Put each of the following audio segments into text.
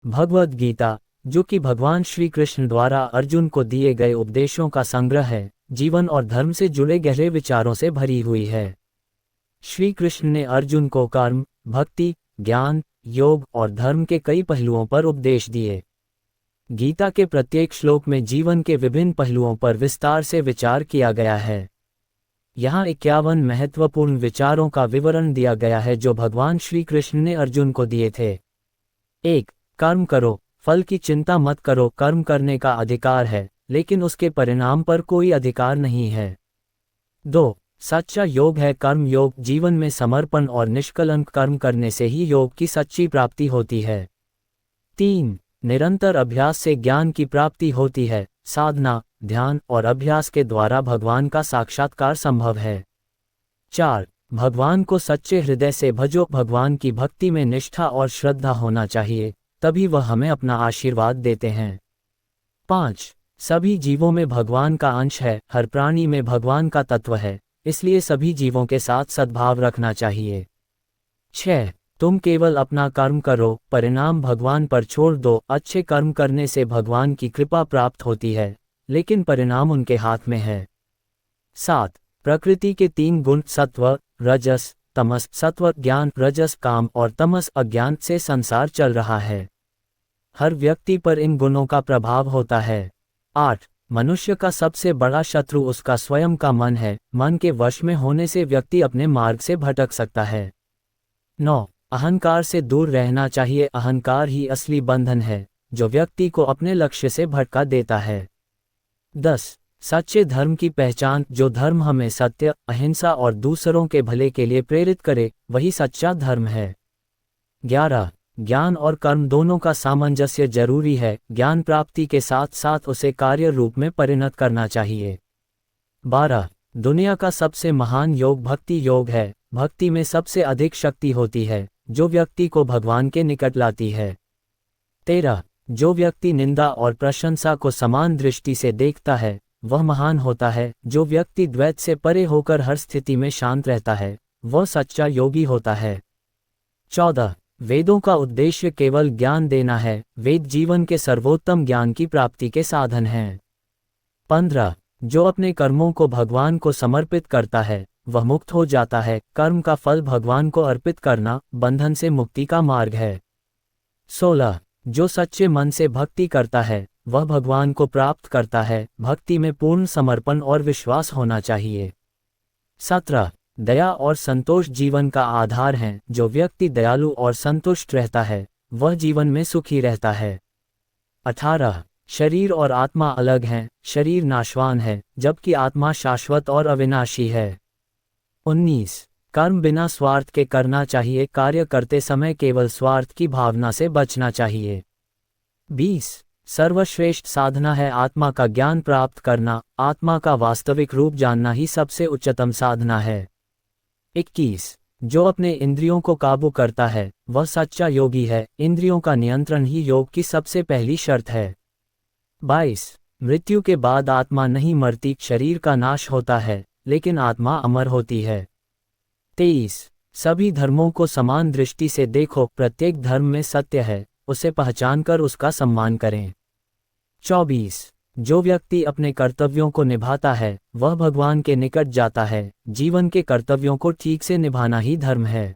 भगवद गीता, जो कि भगवान श्री कृष्ण द्वारा अर्जुन को दिए गए उपदेशों का संग्रह है, जीवन और धर्म से जुड़े गहरे विचारों से भरी हुई है। श्री कृष्ण ने अर्जुन को कर्म, भक्ति, ज्ञान, योग और धर्म के कई पहलुओं पर उपदेश दिए। गीता के प्रत्येक श्लोक में जीवन के विभिन्न पहलुओं पर विस्तार से विचार किया गया है। यहाँ 51 महत्वपूर्ण विचारों का विवरण दिया गया है जो भगवान श्री कृष्ण ने अर्जुन को दिए थे। 1. कर्म करो, फल की चिंता मत करो। कर्म करने का अधिकार है, लेकिन उसके परिणाम पर कोई अधिकार नहीं है। 2. सच्चा योग है कर्म योग, जीवन में समर्पण और निष्कलंक कर्म करने से ही योग की सच्ची प्राप्ति होती है। 3. निरंतर अभ्यास से ज्ञान की प्राप्ति होती है, साधना, ध्यान और अभ्यास के द्वारा भगवान का साक्षात्कार संभव है। 4. भगवान को सच्चे हृदय से भजो, भगवान की भक्ति में निष्ठा और श्रद्धा होना चाहिए, तभी वह हमें अपना आशीर्वाद देते हैं। 5. सभी जीवों में भगवान का अंश है, हर प्राणी में भगवान का तत्व है, इसलिए सभी जीवों के साथ सद्भाव रखना चाहिए। 6. तुम केवल अपना कर्म करो, परिणाम भगवान पर छोड़ दो। अच्छे कर्म करने से भगवान की कृपा प्राप्त होती है, लेकिन परिणाम उनके हाथ में है। 7. प्रकृति के 3 गुण सत्व, रजस, तमस। सत्व ज्ञान, रजस काम और तमस अज्ञान से संसार चल रहा है। हर व्यक्ति पर इन गुणों का प्रभाव होता है। 8. मनुष्य का सबसे बड़ा शत्रु उसका स्वयं का मन है, मन के वश में होने से व्यक्ति अपने मार्ग से भटक सकता है। 9. अहंकार से दूर रहना चाहिए, अहंकार ही असली बंधन है जो व्यक्ति को अपने लक्ष्य से भटका देता है। 10. सच्चे धर्म की पहचान, जो धर्म हमें सत्य, अहिंसा और दूसरों के भले के लिए प्रेरित करे, वही सच्चा धर्म है। 11. ज्ञान और कर्म दोनों का सामंजस्य जरूरी है, ज्ञान प्राप्ति के साथ साथ उसे कार्य रूप में परिणत करना चाहिए। 12. दुनिया का सबसे महान योग भक्ति योग है, भक्ति में सबसे अधिक शक्ति होती है, जो व्यक्ति को भगवान के निकट लाती है। 13. जो व्यक्ति निंदा और प्रशंसा को समान दृष्टि से देखता है, वह महान होता है। जो व्यक्ति द्वैत से परे होकर हर स्थिति में शांत रहता है, वह सच्चा योगी होता है। 14. वेदों का उद्देश्य केवल ज्ञान देना है, वेद जीवन के सर्वोत्तम ज्ञान की प्राप्ति के साधन हैं। 15. जो अपने कर्मों को भगवान को समर्पित करता है, वह मुक्त हो जाता है। कर्म का फल भगवान को अर्पित करना बंधन से मुक्ति का मार्ग है। 16. जो सच्चे मन से भक्ति करता है, वह भगवान को प्राप्त करता है। भक्ति में पूर्ण समर्पण और विश्वास होना चाहिए। 17. दया और संतोष जीवन का आधार हैं, जो व्यक्ति दयालु और संतुष्ट रहता है, वह जीवन में सुखी रहता है। 18. शरीर और आत्मा अलग हैं, शरीर नाशवान है, जबकि आत्मा शाश्वत और अविनाशी है। 19. कर्म बिना स्वार्थ के करना चाहिए, कार्य करते समय केवल स्वार्थ की भावना से बचना चाहिए। 20. सर्वश्रेष्ठ साधना है आत्मा का ज्ञान प्राप्त करना, आत्मा का वास्तविक रूप जानना ही सबसे उच्चतम साधना है। 21. जो अपने इंद्रियों को काबू करता है, वह सच्चा योगी है, इंद्रियों का नियंत्रण ही योग की सबसे पहली शर्त है। 22. मृत्यु के बाद आत्मा नहीं मरती, शरीर का नाश होता है, लेकिन आत्मा अमर होती है। 23. सभी धर्मों को समान दृष्टि से देखो, प्रत्येक धर्म में सत्य है, उसे पहचानकर उसका सम्मान करें। 24. जो व्यक्ति अपने कर्तव्यों को निभाता है, वह भगवान के निकट जाता है, जीवन के कर्तव्यों को ठीक से निभाना ही धर्म है।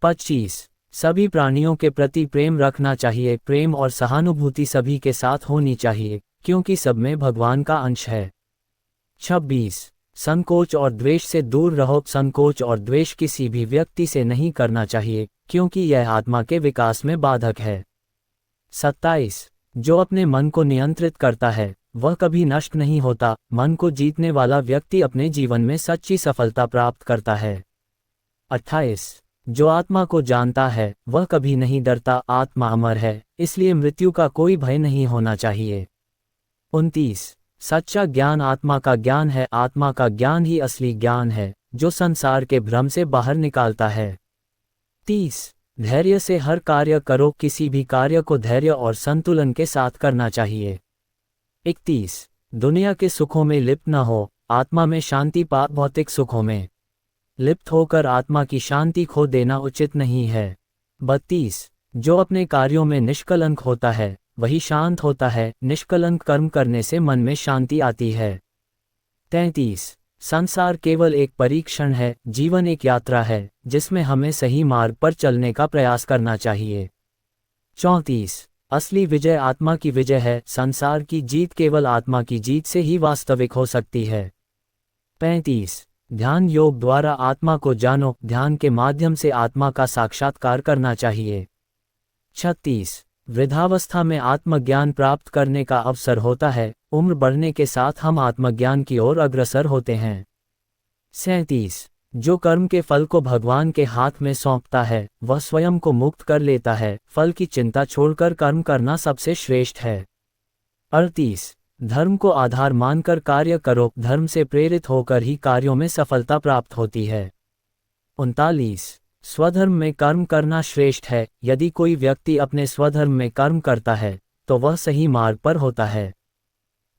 25. सभी प्राणियों के प्रति प्रेम रखना चाहिए, प्रेम और सहानुभूति सभी के साथ होनी चाहिए, क्योंकि सब में भगवान का अंश है। 26. संकोच और द्वेष से दूर रहो, संकोच और द्वेष किसी भी व्यक्ति से नहीं करना चाहिए, क्योंकि यह आत्मा के विकास में बाधक है। 27. जो अपने मन को नियंत्रित करता है, वह कभी नष्ट नहीं होता, मन को जीतने वाला व्यक्ति अपने जीवन में सच्ची सफलता प्राप्त करता है। 28. जो आत्मा को जानता है, वह कभी नहीं डरता, आत्मा अमर है, इसलिए मृत्यु का कोई भय नहीं होना चाहिए। 29. सच्चा ज्ञान आत्मा का ज्ञान है, आत्मा का ज्ञान ही असली ज्ञान है, जो संसार के भ्रम से बाहर निकालता है। 30. धैर्य से हर कार्य करो, किसी भी कार्य को धैर्य और संतुलन के साथ करना चाहिए। 31. दुनिया के सुखों में लिप्त न हो, आत्मा में शांति पा, भौतिक सुखों में लिप्त होकर आत्मा की शांति खो देना उचित नहीं है। 32. जो अपने कार्यों में निष्कलंक होता है वही शांत होता है। निष्कलंक कर्म करने से मन में शांति आती है। 33। संसार केवल एक परीक्षण है, जीवन एक यात्रा है जिसमें हमें सही मार्ग पर चलने का प्रयास करना चाहिए। 34। असली विजय आत्मा की विजय है, संसार की जीत केवल आत्मा की जीत से ही वास्तविक हो सकती है। 35। ध्यान योग द्वारा आत्मा को जानो, ध्यान के माध्यम से आत्मा का साक्षात्कार करना चाहिए। 36। वृद्धावस्था में आत्मज्ञान प्राप्त करने का अवसर होता है, उम्र बढ़ने के साथ हम आत्मज्ञान की ओर अग्रसर होते हैं। 37। जो कर्म के फल को भगवान के हाथ में सौंपता है वह स्वयं को मुक्त कर लेता है, फल की चिंता छोड़कर कर्म करना सबसे श्रेष्ठ है। 38। धर्म को आधार मानकर कार्य करो, धर्म से प्रेरित होकर ही कार्यों में सफलता प्राप्त होती है। 39। स्वधर्म में कर्म करना श्रेष्ठ है, यदि कोई व्यक्ति अपने स्वधर्म में कर्म करता है तो वह सही मार्ग पर होता है।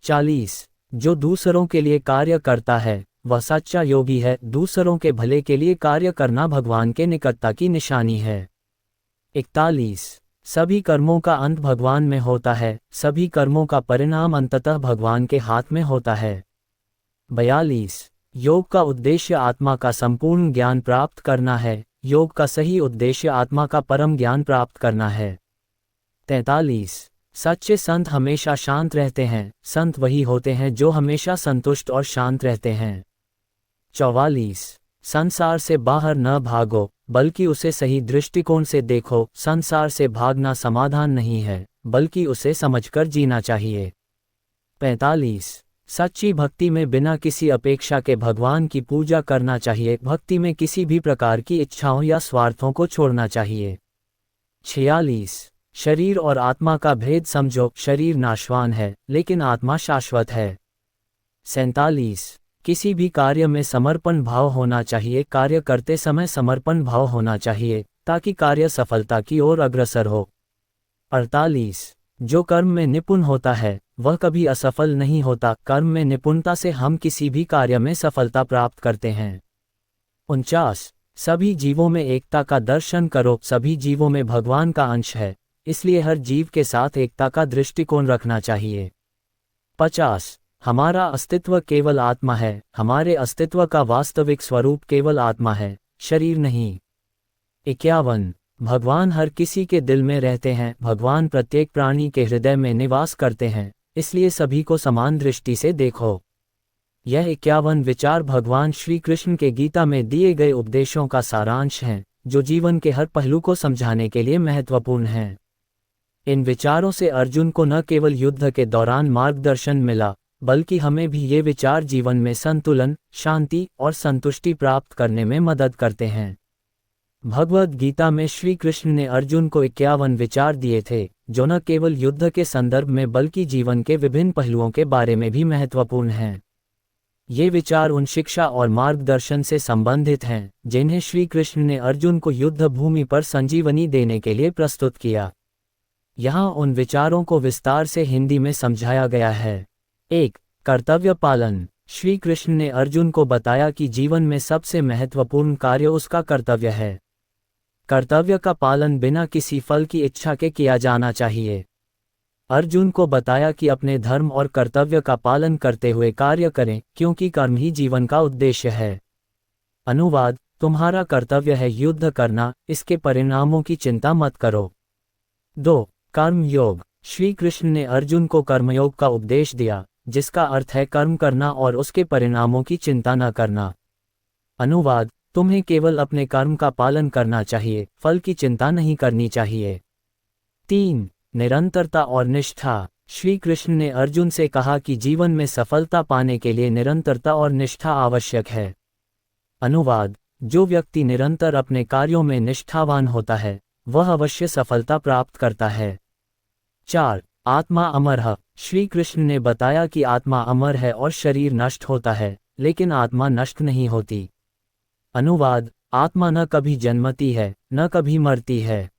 40। जो दूसरों के लिए कार्य करता है वह सच्चा योगी है, दूसरों के भले के लिए कार्य करना भगवान के निकटता की निशानी है। 41। सभी कर्मों का अंत भगवान में होता है, सभी कर्मों का परिणाम अंततः भगवान के हाथ में होता है। 42। योग का उद्देश्य आत्मा का संपूर्ण ज्ञान प्राप्त करना है, योग का सही उद्देश्य आत्मा का परम ज्ञान प्राप्त करना है। 43। सच्चे संत हमेशा शांत रहते हैं, संत वही होते हैं जो हमेशा संतुष्ट और शांत रहते हैं। 44। संसार से बाहर न भागो बल्कि उसे सही दृष्टिकोण से देखो, संसार से भागना समाधान नहीं है बल्कि उसे समझकर जीना चाहिए। 45। सच्ची भक्ति में बिना किसी अपेक्षा के भगवान की पूजा करना चाहिए, भक्ति में किसी भी प्रकार की इच्छाओं या स्वार्थों को छोड़ना चाहिए। 46। शरीर और आत्मा का भेद समझो, शरीर नाशवान है लेकिन आत्मा शाश्वत है। 47। किसी भी कार्य में समर्पण भाव होना चाहिए, कार्य करते समय समर्पण भाव होना चाहिए ताकि कार्य सफलता की ओर अग्रसर हो। 48। जो कर्म में निपुण होता है वह कभी असफल नहीं होता, कर्म में निपुणता से हम किसी भी कार्य में सफलता प्राप्त करते हैं। 49। सभी जीवों में एकता का दर्शन करो, सभी जीवों में भगवान का अंश है, इसलिए हर जीव के साथ एकता का दृष्टिकोण रखना चाहिए। 50। हमारा अस्तित्व केवल आत्मा है, हमारे अस्तित्व का वास्तविक स्वरूप केवल आत्मा है, शरीर नहीं। 51। भगवान हर किसी के दिल में रहते हैं, भगवान प्रत्येक प्राणी के हृदय में निवास करते हैं, इसलिए सभी को समान दृष्टि से देखो। यह 51 विचार भगवान श्री कृष्ण के गीता में दिए गए उपदेशों का सारांश हैं, जो जीवन के हर पहलू को समझाने के लिए महत्वपूर्ण हैं। इन विचारों से अर्जुन को न केवल युद्ध के दौरान मार्गदर्शन मिला, बल्कि हमें भी ये विचार जीवन में संतुलन, शांति और संतुष्टि प्राप्त करने में मदद करते हैं। भगवद गीता में श्री कृष्ण ने अर्जुन को 51 विचार दिए थे, जो न केवल युद्ध के संदर्भ में बल्कि जीवन के विभिन्न पहलुओं के बारे में भी महत्वपूर्ण हैं। ये विचार उन शिक्षा और मार्गदर्शन से संबंधित हैं, जिन्हें श्री कृष्ण ने अर्जुन को युद्ध भूमि पर संजीवनी देने के लिए प्रस्तुत किया। यहाँ उन विचारों को विस्तार से हिंदी में समझाया गया है। 1. कर्तव्य पालन। श्री कृष्ण ने अर्जुन को बताया कि जीवन में सबसे महत्वपूर्ण कार्य उसका कर्तव्य है। कर्तव्य का पालन बिना किसी फल की इच्छा के किया जाना चाहिए। अर्जुन को बताया कि अपने धर्म और कर्तव्य का पालन करते हुए कार्य करें, क्योंकि कर्म ही जीवन का उद्देश्य है। अनुवाद: तुम्हारा कर्तव्य है युद्ध करना, इसके परिणामों की चिंता मत करो। 2. कर्म योग। श्री कृष्ण ने अर्जुन को कर्मयोग का उपदेश दिया, जिसका अर्थ है कर्म करना और उसके परिणामों की चिंता न करना। अनुवाद: तुम्हें केवल अपने कर्म का पालन करना चाहिए, फल की चिंता नहीं करनी चाहिए। 3. निरंतरता और निष्ठा। श्री कृष्ण ने अर्जुन से कहा कि जीवन में सफलता पाने के लिए निरंतरता और निष्ठा आवश्यक है। अनुवाद: जो व्यक्ति निरंतर अपने कार्यों में निष्ठावान होता है वह अवश्य सफलता प्राप्त करता है। 4. आत्मा अमर है। श्री कृष्ण ने बताया कि आत्मा अमर है और शरीर नष्ट होता है, लेकिन आत्मा नष्ट नहीं होती। अनुवाद: आत्मा न कभी जन्मती है न कभी मरती है,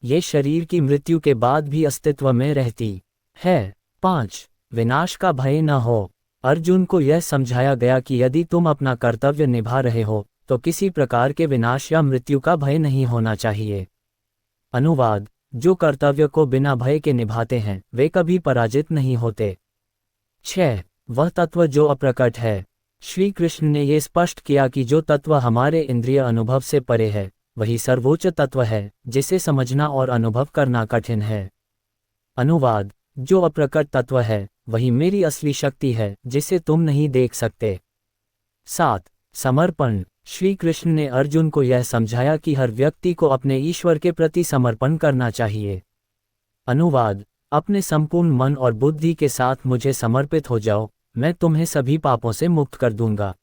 ये शरीर की मृत्यु के बाद भी अस्तित्व में रहती है। 5. विनाश का भय न हो। अर्जुन को यह समझाया गया कि यदि तुम अपना कर्तव्य निभा रहे हो तो किसी प्रकार के विनाश या मृत्यु का भय नहीं होना चाहिए। अनुवाद: जो कर्तव्य को बिना भय के निभाते हैं वे कभी पराजित नहीं होते। 6. वह तत्व जो अप्रकट है। श्री कृष्ण ने ये स्पष्ट किया कि जो तत्व हमारे इंद्रिय अनुभव से परे है वही सर्वोच्च तत्व है, जिसे समझना और अनुभव करना कठिन है। अनुवाद: जो अप्रकट तत्व है वही मेरी असली शक्ति है, जिसे तुम नहीं देख सकते। 7. समर्पण: श्री कृष्ण ने अर्जुन को यह समझाया कि हर व्यक्ति को अपने ईश्वर के प्रति समर्पण करना चाहिए। अनुवाद: अपने संपूर्ण मन और बुद्धि के साथ मुझे समर्पित हो जाओ, मैं तुम्हें सभी पापों से मुक्त कर दूंगा।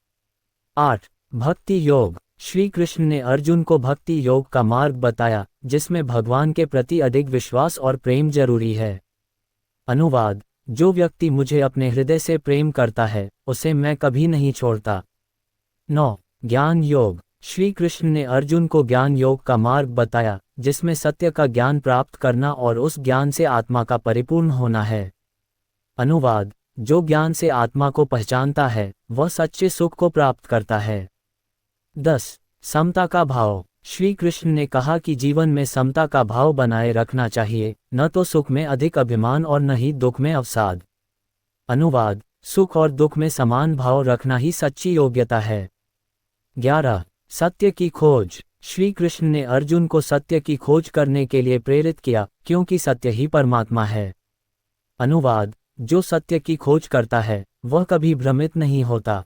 8. भक्ति योग: श्री कृष्ण ने अर्जुन को भक्ति योग का मार्ग बताया, जिसमें भगवान के प्रति अधिक विश्वास और प्रेम जरूरी है। अनुवाद: जो व्यक्ति मुझे अपने हृदय से प्रेम करता है उसे मैं कभी नहीं छोड़ता। 9. ज्ञान योग: श्री कृष्ण ने अर्जुन को ज्ञान योग का मार्ग बताया, जिसमें सत्य का ज्ञान प्राप्त करना और उस ज्ञान से आत्मा का परिपूर्ण होना है। अनुवाद: जो ज्ञान से आत्मा को पहचानता है वह सच्चे सुख को प्राप्त करता है। 10. समता का भाव: श्री कृष्ण ने कहा कि जीवन में समता का भाव बनाए रखना चाहिए, न तो सुख में अधिक अभिमान और न ही दुख में अवसाद। अनुवाद: सुख और दुख में समान भाव रखना ही सच्ची योग्यता है। 11. सत्य की खोज: श्री कृष्ण ने अर्जुन को सत्य की खोज करने के लिए प्रेरित किया, क्योंकि सत्य ही परमात्मा है। अनुवाद: जो सत्य की खोज करता है वह कभी भ्रमित नहीं होता।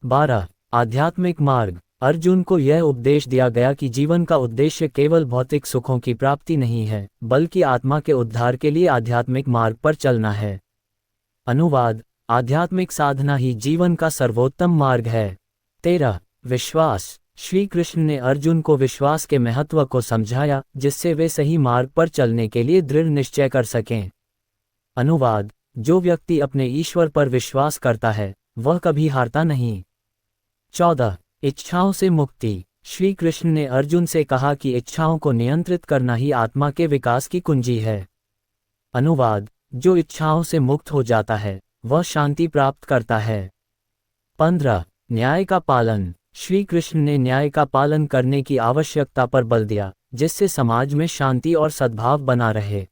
12. आध्यात्मिक मार्ग: अर्जुन को यह उपदेश दिया गया कि जीवन का उद्देश्य केवल भौतिक सुखों की प्राप्ति नहीं है, बल्कि आत्मा के उद्धार के लिए आध्यात्मिक मार्ग पर चलना है। अनुवाद: आध्यात्मिक साधना ही जीवन का सर्वोत्तम मार्ग है। 13. विश्वास: श्री कृष्ण ने अर्जुन को विश्वास के महत्व को समझाया, जिससे वे सही मार्ग पर चलने के लिए दृढ़ निश्चय कर सकें। अनुवाद: जो व्यक्ति अपने ईश्वर पर विश्वास करता है वह कभी हारता नहीं। 14. इच्छाओं से मुक्ति: श्री कृष्ण ने अर्जुन से कहा कि इच्छाओं को नियंत्रित करना ही आत्मा के विकास की कुंजी है। अनुवाद: जो इच्छाओं से मुक्त हो जाता है वह शांति प्राप्त करता है। 15. न्याय का पालन: श्री कृष्ण ने न्याय का पालन करने की आवश्यकता पर बल दिया, जिससे समाज में शांति और सद्भाव बना रहे।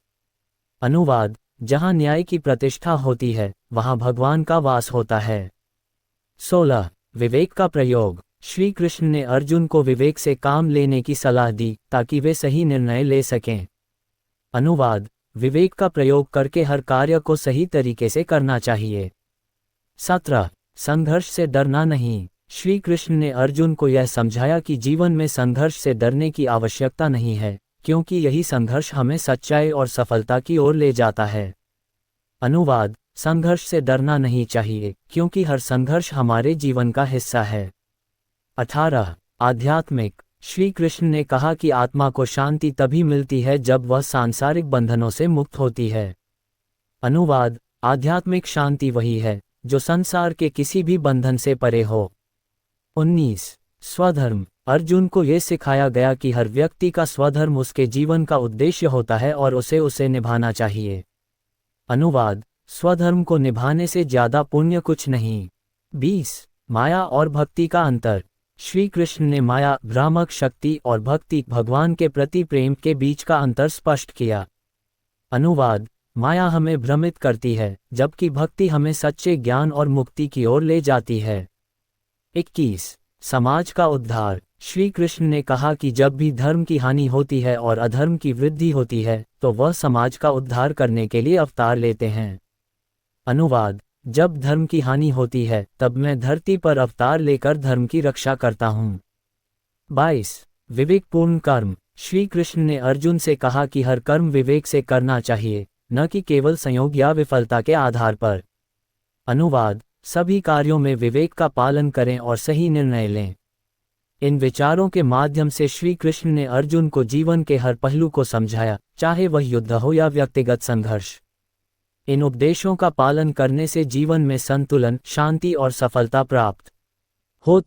अनुवाद: जहां न्याय की प्रतिष्ठा होती है वहां भगवान का वास होता है। 16. विवेक का प्रयोग: श्री कृष्ण ने अर्जुन को विवेक से काम लेने की सलाह दी, ताकि वे सही निर्णय ले सकें। अनुवाद: विवेक का प्रयोग करके हर कार्य को सही तरीके से करना चाहिए। 17. संघर्ष से डरना नहीं: श्री कृष्ण ने अर्जुन को यह समझाया कि जीवन में संघर्ष से डरने की आवश्यकता नहीं है, क्योंकि यही संघर्ष हमें सच्चाई और सफलता की ओर ले जाता है। अनुवाद: संघर्ष से डरना नहीं चाहिए, क्योंकि हर संघर्ष हमारे जीवन का हिस्सा है। 18. आध्यात्मिक: श्री कृष्ण ने कहा कि आत्मा को शांति तभी मिलती है जब वह सांसारिक बंधनों से मुक्त होती है। अनुवाद: आध्यात्मिक शांति वही है जो संसार के किसी भी बंधन से परे हो। 19. स्वधर्म: अर्जुन को ये सिखाया गया कि हर व्यक्ति का स्वधर्म उसके जीवन का उद्देश्य होता है और उसे निभाना चाहिए। अनुवाद: स्वधर्म को निभाने से ज्यादा पुण्य कुछ नहीं। 20. माया और भक्ति का अंतर: श्री कृष्ण ने माया, भ्रामक शक्ति और भक्ति, भगवान के प्रति प्रेम के बीच का अंतर स्पष्ट किया। अनुवाद: माया हमें भ्रमित करती है, जबकि भक्ति हमें सच्चे ज्ञान और मुक्ति की ओर ले जाती है। 21. समाज का उद्धार: श्री कृष्ण ने कहा कि जब भी धर्म की हानि होती है और अधर्म की वृद्धि होती है तो वह समाज का उद्धार करने के लिए अवतार लेते हैं। अनुवाद: जब धर्म की हानि होती है तब मैं धरती पर अवतार लेकर धर्म की रक्षा करता हूँ। 22. विवेकपूर्ण कर्म: श्री कृष्ण ने अर्जुन से कहा कि हर कर्म विवेक से करना चाहिए, न कि केवल संयोग या विफलता के आधार पर। अनुवाद: सभी कार्यों में विवेक का पालन करें और सही निर्णय लें। इन विचारों के माध्यम से श्री कृष्ण ने अर्जुन को जीवन के हर पहलू को समझाया, चाहे वह युद्ध हो या व्यक्तिगत संघर्ष। इन उपदेशों का पालन करने से जीवन में संतुलन, शांति और सफलता प्राप्त